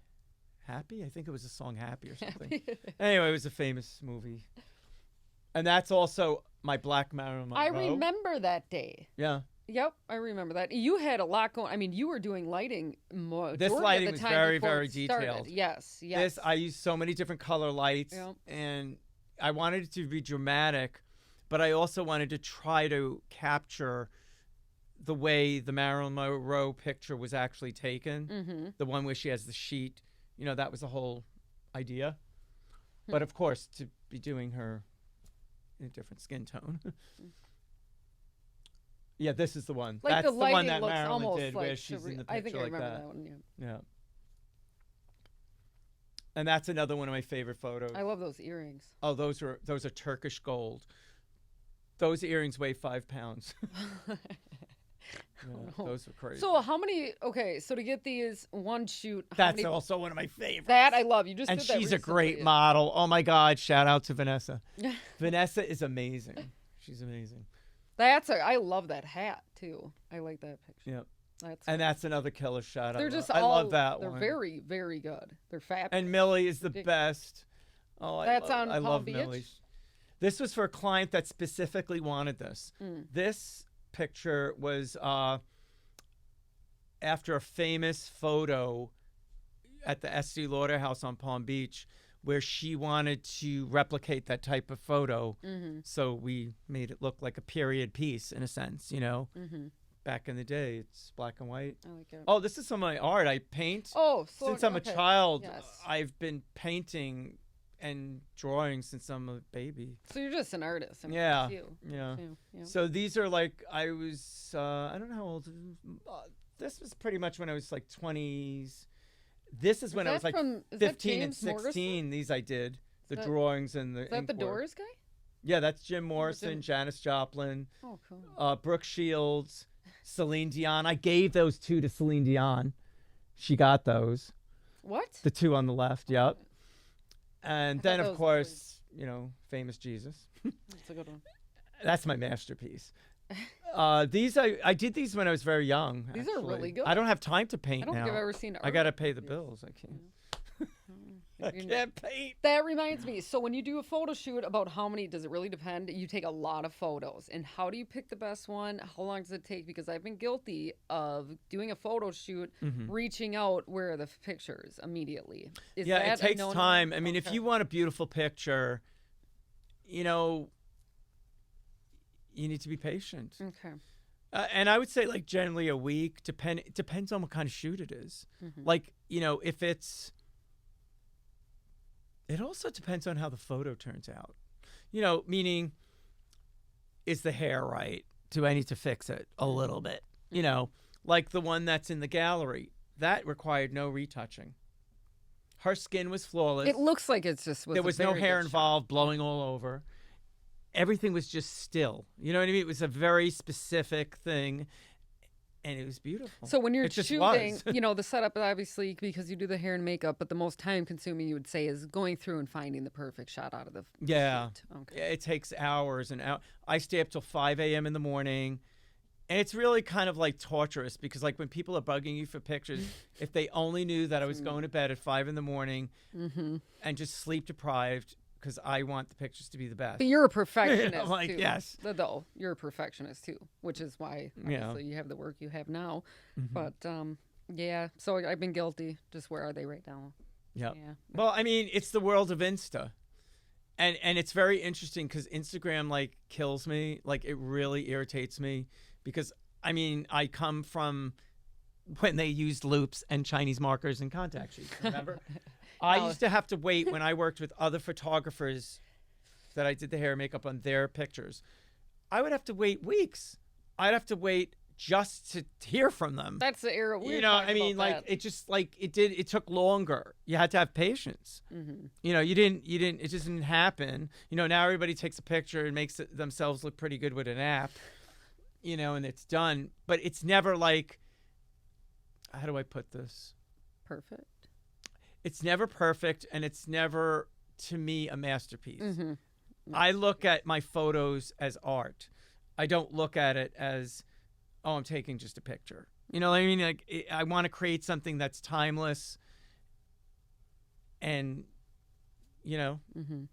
Happy? I think it was the song Happy or something. Anyway, it was a famous movie. And that's also my Black Marilyn Monroe. I remember that day. Yeah. Yep, I remember that. You had a lot going. I mean, you were doing lighting more. This lighting was very, very detailed. Yes, yes. This, I used so many different color lights, and I wanted it to be dramatic, but I also wanted to try to capture the way the Marilyn Monroe picture was actually taken, the one where she has the sheet. You know, that was the whole idea. But of course, to be doing her in a different skin tone. Yeah, this is the one. Like That's the the one lighting that looks Marilyn almost did, like where she's in the picture I think I like remember that. one. Yeah. And that's another one of my favorite photos. I love those earrings. Oh, those are Turkish gold. Those earrings weigh 5 pounds. Those were crazy. So how many? Okay, so to get these one shoot. That's also one of my favorites. That I love. You just and did that she's a recently. great model. Oh my God! Shout out to Vanessa. Vanessa is amazing. She's amazing. I love that hat too. I like that picture. Yep. That's another killer shot. They're just I love that they're one. They're very, very good. They're fabulous. And Millie is the best. Oh, I love Beach? Millie. This was for a client that specifically wanted this. This picture was after a famous photo at the Estee Lauder house on Palm Beach, where she wanted to replicate that type of photo. So we made it look like a period piece in a sense, you know. Back in the day, it's black and white. I like it. Oh, this is some of my art. I paint. Oh, since I'm a child, yes. I've been painting and drawing since I'm a baby. So you're just an artist. I mean, Yeah. it's you. Yeah. It's you. Yeah. So these are like, I was, I don't know how old. This was pretty much when I was like 20s. This is when I was like 15 and 16. Morrison? These I did. The drawings and the Is that the ink work. Doors guy? Yeah, that's Jim Morrison, Janis Joplin, Oh, cool. Brooke Shields, Celine Dion. I gave those 2 to Celine Dion. She got those. What? The 2 on the left, yep. And then, that of was course, you know, famous Jesus. That's a good one. That's my masterpiece. These I did these when I was very young. These are really good. I don't have time to paint I don't now. think I've ever seen art. I got to pay the bills. I can't. I can't paint. That reminds me. So when you do a photo shoot, about how many, does it really depend? You take a lot of photos. And how do you pick the best one? How long does it take? Because I've been guilty of doing a photo shoot, reaching out, where are the pictures immediately? It takes time. I mean, if you want a beautiful picture, you know, you need to be patient. Okay. And I would say, like, generally a week. Depends on what kind of shoot it is. Like, you know, if it's... It also depends on how the photo turns out. You know, meaning, is the hair right? Do I need to fix it a little bit? You know, like the one that's in the gallery. That required no retouching. Her skin was flawless. It looks like it's just... There was no hair involved, blowing all over. Everything was just still. You know what I mean? It was a very specific thing, and it was beautiful. So when you're shooting, was. you know, the setup, obviously, because you do the hair and makeup, but the most time-consuming, you would say, is going through and finding the perfect shot out of the shoot. Okay. It takes hours and hours. I stay up till 5 a.m. in the morning, and it's really kind of like torturous because, like, when people are bugging you for pictures, if they only knew that I was going to bed at 5 in the morning and just sleep deprived, because I want the pictures to be the best. But you're a perfectionist, I'm like, too. yes. Though, you're a perfectionist, too, which is why, obviously, you have the work you have now. But, yeah, so I've been guilty. Just where are they right now? Yep. Yeah. Well, I mean, it's the world of Insta. And it's very interesting because Instagram, like, kills me. Like, it really irritates me because, I mean, I come from when they used loops and Chinese markers and contact sheets, remember? I used to have to wait when I worked with other photographers that I did the hair and makeup on their pictures. I would have to wait weeks. I'd have to wait just to hear from them. That's the era we You know, I mean, like, it just, like, it took longer. You had to have patience. You know, it just didn't happen. You know, now everybody takes a picture and makes themselves look pretty good with an app, you know, and it's done. But it's never like, how do I put this? Perfect. It's never perfect, and it's never, to me, a masterpiece. I look at my photos as art. I don't look at it as, oh, I'm taking just a picture. You know what I mean? Like, I want to create something that's timeless And, you know, Mm-hmm.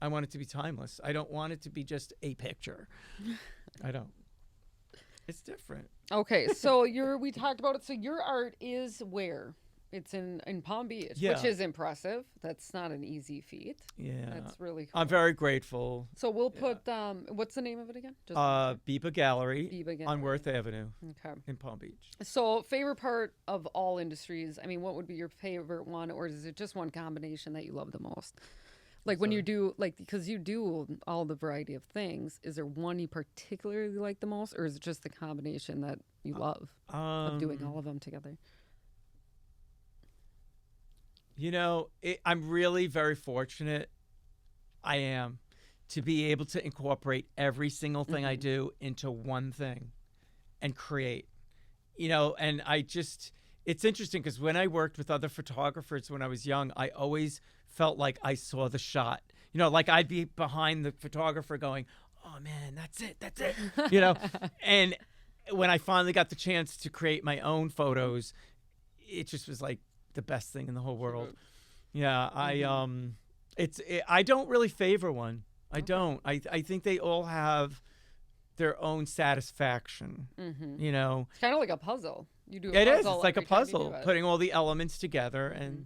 I want it to be timeless. I don't want it to be just a picture. I don't. It's different. Okay, so we talked about it. So your art is where? It's in Palm Beach, Yeah. which is impressive. That's not an easy feat. Yeah. That's really cool. I'm very grateful. So we'll put what's the name of it again? Just Biba Gallery Biba Gallery. on Worth Avenue Okay. in Palm Beach. So favorite part of all industries, I mean, what would be your favorite one, or is it just one combination that you love the most? Like when you do, like, because you do all the variety of things, is there one you particularly like the most, or is it just the combination that you love of doing all of them together? You know, I'm really very fortunate. I am to be able to incorporate every single thing I do into one thing and create. You know, and it's interesting because when I worked with other photographers when I was young, I always felt like I saw the shot. You know, like I'd be behind the photographer going, "Oh man, that's it." You know, and when I finally got the chance to create my own photos, it just was like the best thing in the whole world. Yeah, I don't really favor one. I don't. I think they all have their own satisfaction. You know, It's kind of like a puzzle. You do. It is. puzzle It's like a every time you do puzzle, it. putting all the elements together and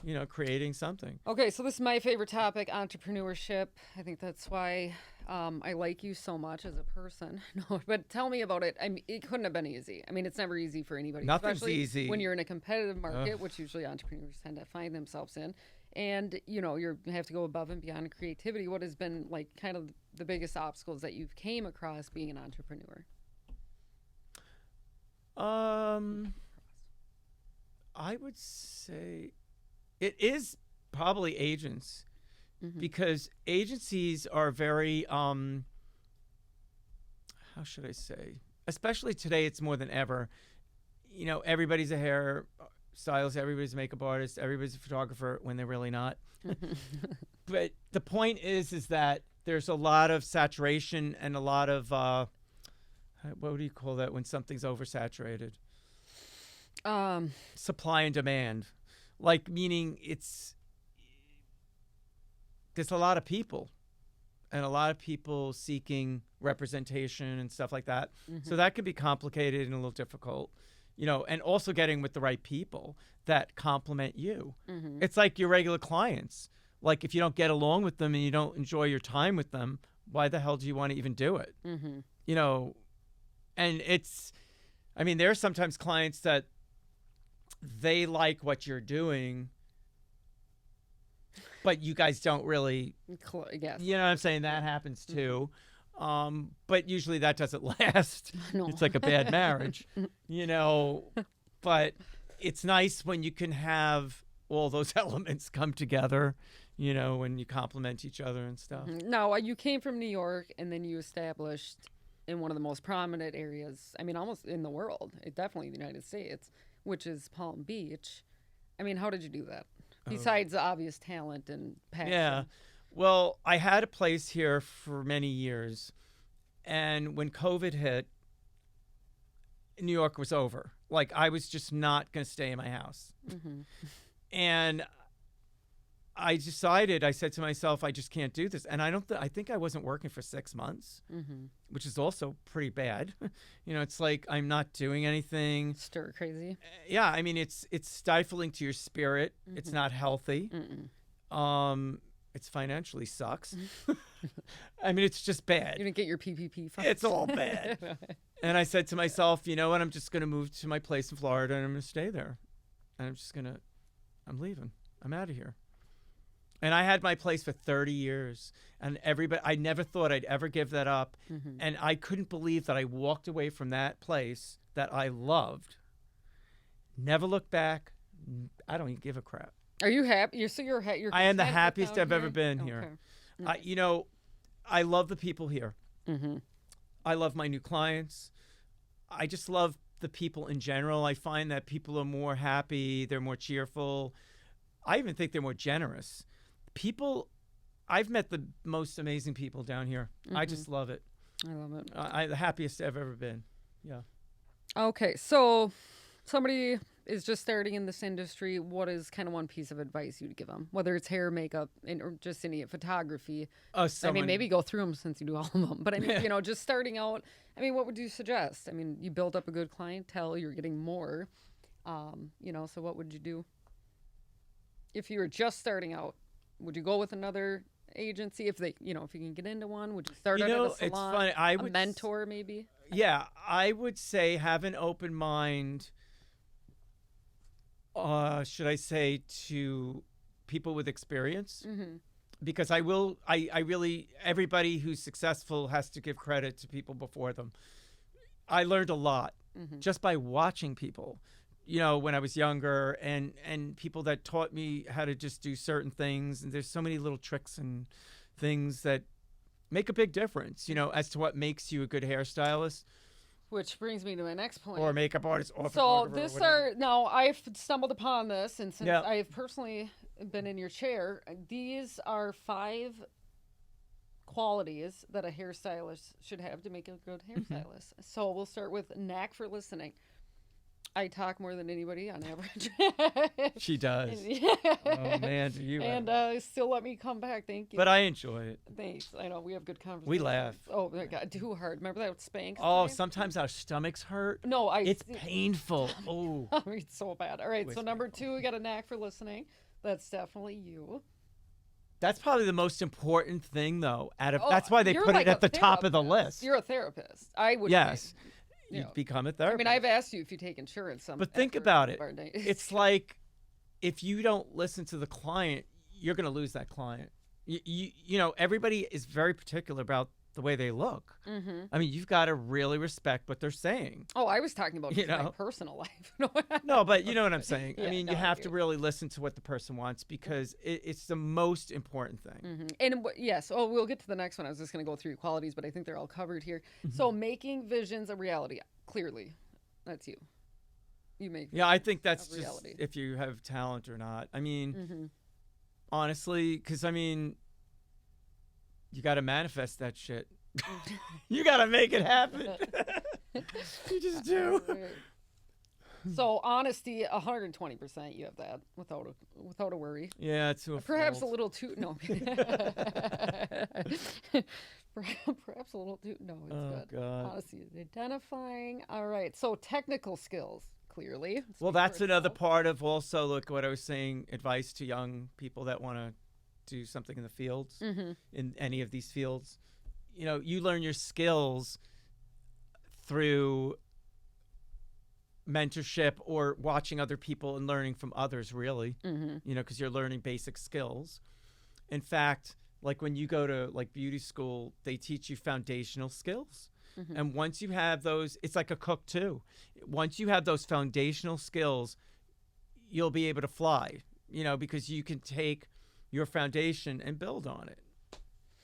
you know, creating something. Okay, so this is my favorite topic, entrepreneurship. I think that's why I like you so much as a person. No, but tell me about it. I mean, it couldn't have been easy. I mean, it's never easy for anybody. Nothing's especially easy. when you're in a competitive market, which usually entrepreneurs tend to find themselves in. And, you know, you have to go above and beyond creativity. What has been, like, kind of the biggest obstacles that you've came across being an entrepreneur? I would say it is probably agents because agencies are very how should I say, especially today, it's more than ever. You know, everybody's a hair stylist, everybody's a makeup artist, everybody's a photographer when they're really not. But the point is that there's a lot of saturation and a lot of what do you call that when something's oversaturated? Supply and demand. Like, meaning there's a lot of people and a lot of people seeking representation and stuff like that. So that can be complicated and a little difficult, you know, and also getting with the right people that complement you. It's like your regular clients. Like, if you don't get along with them and you don't enjoy your time with them, why the hell do you want to even do it? You know, and I mean, there are sometimes clients that they like what you're doing, but you guys don't really, Yes. you know what I'm saying? That happens too. But usually that doesn't last. No. It's like a bad marriage, you know, but it's nice when you can have all those elements come together, you know, when you complement each other and stuff. Now, you came from New York and then you established in one of the most prominent areas, I mean, almost in the world, definitely the United States, which is Palm Beach. I mean, how did you do that? Besides the obvious talent and passion. Yeah. Well, I had a place here for many years. And when COVID hit, New York was over. Like, I was just not going to stay in my house. And I decided, I said to myself, I just can't do this. And I think I wasn't working for 6 months, which is also pretty bad. You know, it's like I'm not doing anything. Stir crazy. Yeah, I mean, it's stifling to your spirit. It's not healthy. It's financially sucks. I mean, it's just bad. You didn't get your PPP funds. It's all bad. And I said to myself, you know what? I'm just going to move to my place in Florida and I'm going to stay there. And I'm leaving. I'm out of here. And I had my place for 30 years. And I never thought I'd ever give that up. And I couldn't believe that I walked away from that place that I loved. Never looked back. I don't even give a crap. Are you happy? You're I am the content happiest down I've ever here? been here. You know, I love the people here. I love my new clients. I just love the people in general. I find that people are more happy. They're more cheerful. I even think they're more generous. I've met the most amazing people down here. I just love it. I love it. I'm the happiest I've ever been. Yeah. Okay, so somebody is just starting in this industry, what is kind of one piece of advice you'd give them? Whether it's hair, makeup, or just any photography. Oh, I mean, maybe go through them since you do all of them. But I mean, just starting out, I mean, what would you suggest? I mean, you build up a good clientele, you're getting more, so what would you do? If you were just starting out, would you go with another agency? If they, if you can get into one, would you start out at a salon? It's funny. A mentor, maybe? Yeah, I would say have an open mind. Should I say to people with experience? Mm-hmm. Because I really, everybody who's successful has to give credit to people before them. I learned a lot just by watching people, when I was younger, and people that taught me how to just do certain things. And there's so many little tricks and things that make a big difference, as to what makes you a good hairstylist. Which brings me to my next point. Or makeup artist. So I've stumbled upon this, and since I've personally been in your chair, these are 5 qualities that a hairstylist should have to make a good hairstylist. So we'll start with knack for listening. I talk more than anybody on average. She does. Oh, man, do you. And still let me come back. Thank you. But I enjoy it. Thanks. I know. We have good conversations. We laugh. Oh, my God. Too hard. Remember that Spanx Oh, time? Sometimes our stomachs hurt. No, It's painful. Oh. It's so bad. All right. So number 2, we got a knack for listening. That's definitely you. That's probably the most important thing, though. That's why they put like it at the top of the list. You're a therapist. I would. Yes. You become a therapist. I mean, I've asked you if you take insurance. But think about it. It's like if you don't listen to the client, you're going to lose that client. Everybody is very particular about the way they look. Mm-hmm. I mean, you've got to really respect what they're saying. Oh, I was talking about my personal life. No, but you know what I'm saying. I mean, you have to really listen to what the person wants because it's the most important thing. Mm-hmm. And yes, we'll get to the next one. I was just going to go through your qualities, but I think they're all covered here. Mm-hmm. So making visions a reality. Clearly, that's you. You make I think that's just reality. If you have talent or not. I mean, honestly, because I mean, you got to manifest that shit. You got to make it happen. You just do. So honesty, 120%. You have that without a worry. Yeah, it's perhaps a little too. No. Perhaps a little too. No, it's good. God. Honesty, identifying. All right. So technical skills. Clearly. Well, that's another part of also look what I was saying. Advice to young people that want to do something in the fields, in any of these fields. You learn your skills through mentorship or watching other people and learning from others, really, because you're learning basic skills. In fact, like when you go to like beauty school, they teach you foundational skills. And once you have those, it's like a cook too. Once you have those foundational skills, you'll be able to fly, because you can take your foundation and build on it.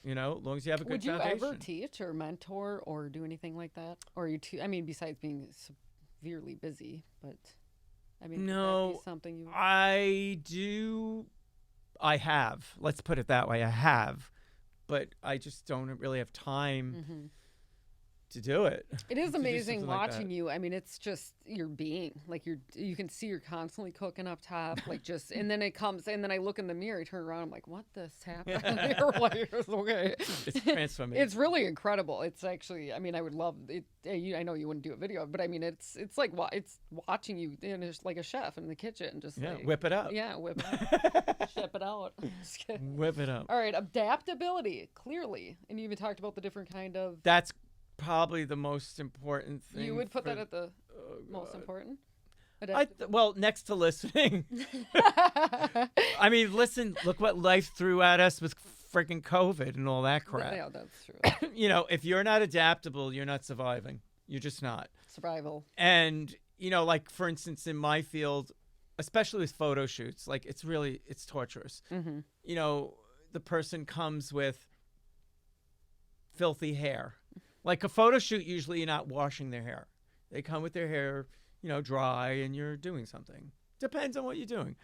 As long as you have a good foundation. Would you ever teach or mentor or do anything like that? Or besides being severely busy, but no, would that be something you... I do. I have. Let's put it that way. I have, but I just don't really have time to do it. It is amazing watching you. I mean, it's just your being. Like you can see you're constantly cooking up top, like just, and then it comes, and then I look in the mirror, I turn around, I'm like, what this happened? Okay. It's transformation. It's really incredible. It's actually, I would love it. I know you wouldn't do a video, but it's like it's watching you, and it's like a chef in the kitchen, just whip it up. Yeah, whip it up, ship it out. Whip it up. All right, adaptability, clearly, and you even talked about the different kind of. That's probably the most important thing. You would put that at the most important? Well, next to listening. Listen, look what life threw at us with freaking COVID and all that crap. Yeah, that's true. If you're not adaptable, you're not surviving. You're just not. Survival. And, like, for instance, in my field, especially with photo shoots, like, it's torturous. The person comes with filthy hair. Like a photo shoot, usually you're not washing their hair. They come with their hair, dry, and you're doing something. Depends on what you're doing.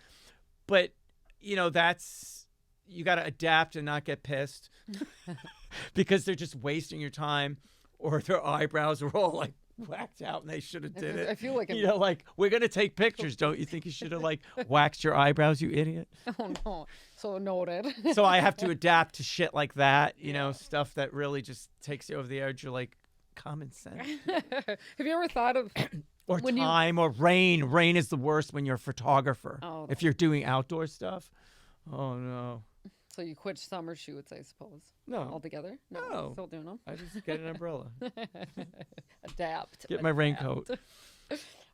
But, you got to adapt and not get pissed because they're just wasting your time, or their eyebrows are all like whacked out and they should have did I it. feel like You know, like, we're going to take pictures. Don't you think you should have, like, waxed your eyebrows, you idiot? Oh no, so noted. So I have to adapt to shit like that, you know, stuff that really just takes you over the edge. You're like, common sense. Have you ever thought of Or when time or rain. Rain is the worst when you're a photographer. Oh, if you're doing outdoor stuff. Oh, no. So you quit summer shoots, I suppose. No. Altogether? No. Still doing them? I just get an umbrella. Adapt. Get my raincoat.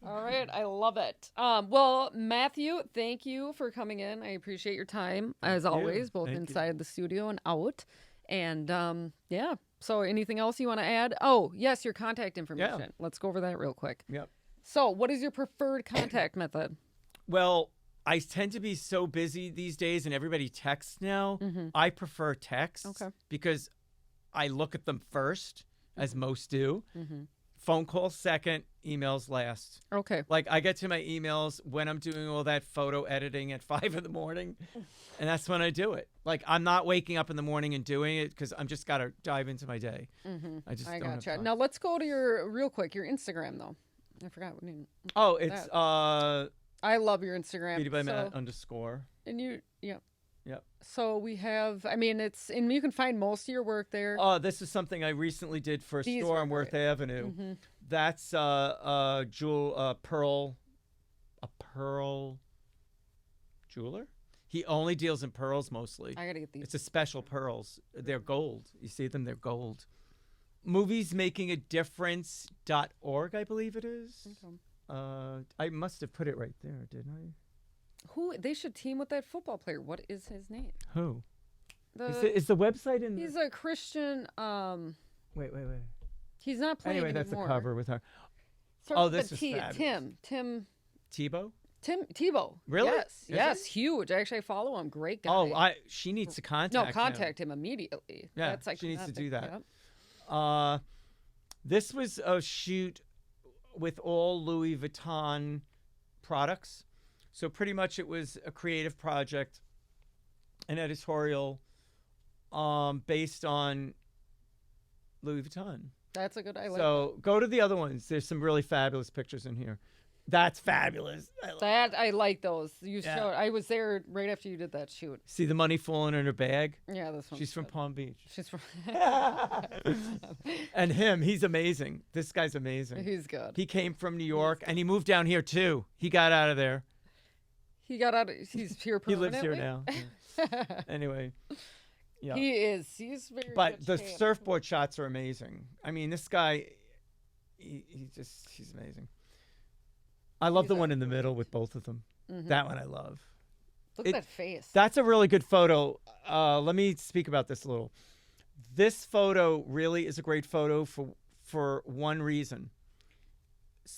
All right, I love it. Well, Matthew, thank you for coming in. I appreciate your time, as always, both Thank you. inside the studio and out. And yeah, so anything else you want to add? Oh, yes, your contact information. Yeah. Let's go over that real quick. Yep. So what is your preferred contact method? Well, I tend to be so busy these days and everybody texts now. I prefer texts because I look at them first, as most do. Phone calls second, emails last. Okay. Like, I get to my emails when I'm doing all that photo editing at 5 in the morning, and that's when I do it. Like, I'm not waking up in the morning and doing it because I'm just got to dive into my day. I just I don't have gotcha. time. Now let's go to your real quick, your Instagram though. I forgot what name. Oh, it's I love your Instagram. Beauty by Matt _ And you, yeah. Yep. So we have, I mean, it's, and you can find most of your work there. Oh, this is something I recently did for a These store were on Worth great. Avenue. That's pearl jeweler. He only deals in pearls mostly. I gotta get these. It's a special pearls. They're gold. You see them? They're gold. Moviesmakingadifference.org, I believe it is. Okay. I must have put it right there, didn't I? Who, they should team with that football player. What is his name? Who? The, Is the website in? he's a Christian, Wait. he's not playing Anyway, that's the anymore. cover with her. Starts Oh, with a this is T. fabulous. Tebow? Tebow. Really? Yes. Is Yes. Huge. I actually follow him. Great guy. Oh, she needs to contact No, contact him immediately. Yeah, That's like she needs to nothing. do that. Yep. This was a shoot with all Louis Vuitton products. So pretty much it was a creative project, an editorial based on Louis Vuitton. That's a good, I like So go to the other ones. There's some really fabulous pictures in here. That's fabulous. I love that. I like those. You Yeah. showed, I was there right after you did that shoot. See the money falling in her bag? Yeah, this one. She's from Palm Beach. She's from. And him, he's amazing. This guy's amazing. He's good. He came from New York and he moved down here too. He got out of there. He got out. He's here He permanently. lives here now. Yeah. Anyway. Yeah. He is. He's very. But good the shape. surfboard shots are amazing. I mean, this guy, he's amazing. I love He's the one in the middle with both of them. Mhm. That one I love. Look at that face. That's a really good photo. Let me speak about this a little. This photo really is a great photo for one reason.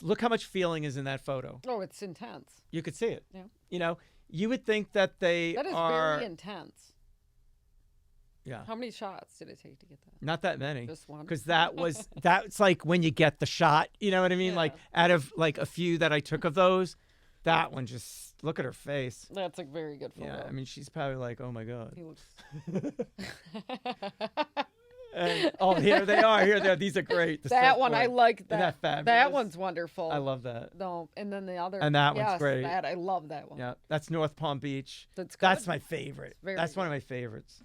Look how much feeling is in that photo. Oh, it's intense. You could see it. Yeah. You know, you would think that they That is are. very intense. Yeah. How many shots did it take to get that? Not that many. Just one. Because that's like when you get the shot. You know what I mean? Yeah. Like out of like a few that I took of those, that one just look at her face. That's a very good photo. Yeah, I mean she's probably like, oh my god. He looks. And, oh, here they are. Here they are. These are great. The That one, I surfboard. like Isn't that. that fabulous? That one's wonderful. I love that. No, and then the other. And that one's yes, great. That I love that one. Yeah, that's North Palm Beach. That's good. That's my favorite. Very That's one of good. my favorites.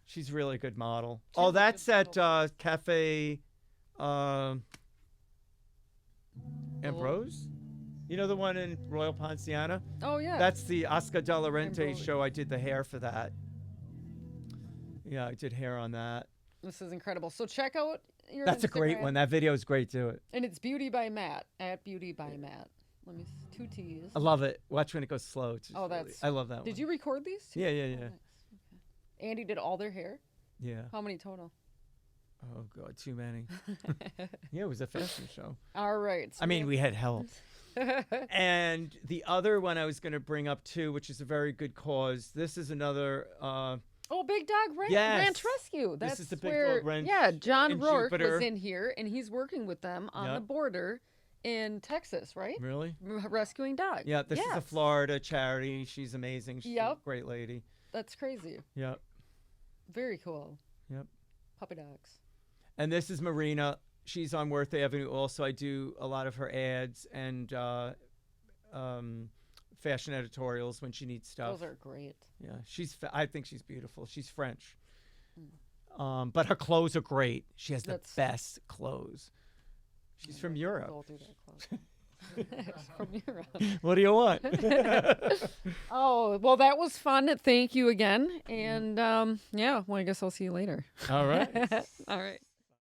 She's a really good model. She's Oh, a that's good at model. Cafe Ambrose. You know the one in Royal Ponciana? Oh yeah. That's the Oscar de la Renta Ambrose. show. I did the hair for that. Yeah, I did hair on that. This is incredible. So check out your. That's a great Instagram. one. That video is great too. And it's Beauty by Matt at Beauty by Matt. Let me see. 2 T's. I love it. Watch when it goes slow. It's just Oh, really- that's- I love that one. Did you record these? Too? Yeah, yeah, Oh, yeah. nice. Okay. Andy did all their hair. Yeah. How many total? Oh god, too many. Yeah, it was a fashion show. All right. So I mean, we had help. And the other one I was going to bring up too, which is a very good cause. This is another. Oh, Big Dog Yes. Ranch Rescue. That's This is the Big where, Dog Ranch yeah, John in Rourke Jupiter. was in here, and he's working with them on the Yep. border in Texas, right? Really? Rescuing dogs. Yeah, this is a Yes. Florida charity. She's amazing. She's a Yep. great lady. That's crazy. Yep. Very cool. Yep. Puppy dogs. And this is Marina. she's on Worth Avenue. Also, I do a lot of her ads and fashion editorials when she needs stuff. Those are great. Yeah, I think she's beautiful. She's French. But her clothes are great. She has the best clothes. She's from Europe. Don't do that clothes. From Europe. What do you want? Oh, well, that was fun. Thank you again. And well, I guess I'll see you later. All right. All right.